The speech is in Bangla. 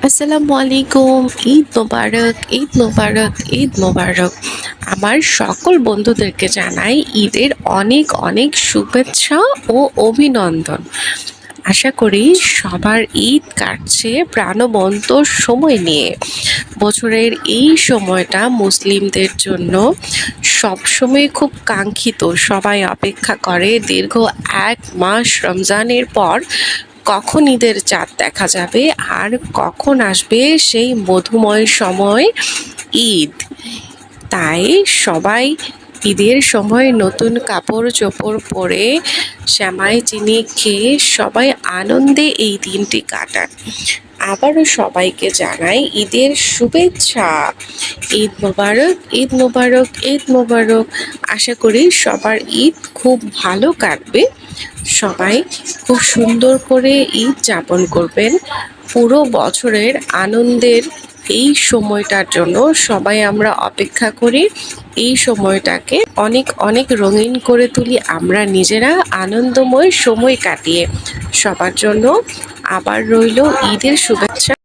আসসালামু আলাইকুম। ঈদ মোবারক, ঈদ মোবারক, ঈদ মোবারক। আমার সকল বন্ধুদেরকে জানাই ঈদের অনেক অনেক শুভেচ্ছা ও অভিনন্দন। আশা করি সবার ঈদ কাটছে প্রাণবন্ত সময় নিয়ে। বছরের এই সময়টা মুসলিমদের জন্য সবসময় খুব কাঙ্ক্ষিত। সবাই অপেক্ষা করে দীর্ঘ ১ মাস রমজানের পর কখন ঈদের চাঁদ দেখা যাবে আর কখন আসবে সেই মধুময় সময় ঈদ। তাই সবাই ঈদের সময় নতুন কাপড় চোপড় পরে সেমাই চিনি খেয়ে সবাই আনন্দে এই দিনটি কাটান। আবারও সবাইকে জানাই ঈদের শুভেচ্ছা। ঈদ মোবারক, ঈদ মোবারক, ঈদ মোবারক। আশা করি সবার ঈদ খুব ভালো কাটবে। সবাই খুব সুন্দর করে ঈদ যাপন করবেন। পুরো বছরের আনন্দের এই সময়টার জন্য সবাই আমরা অপেক্ষা করি। এই সময়টাকে অনেক অনেক রঙিন করে তুলি আমরা নিজেরা আনন্দময় সময় কাটিয়ে। সবার জন্য আবার রইল ঈদের শুভেচ্ছা।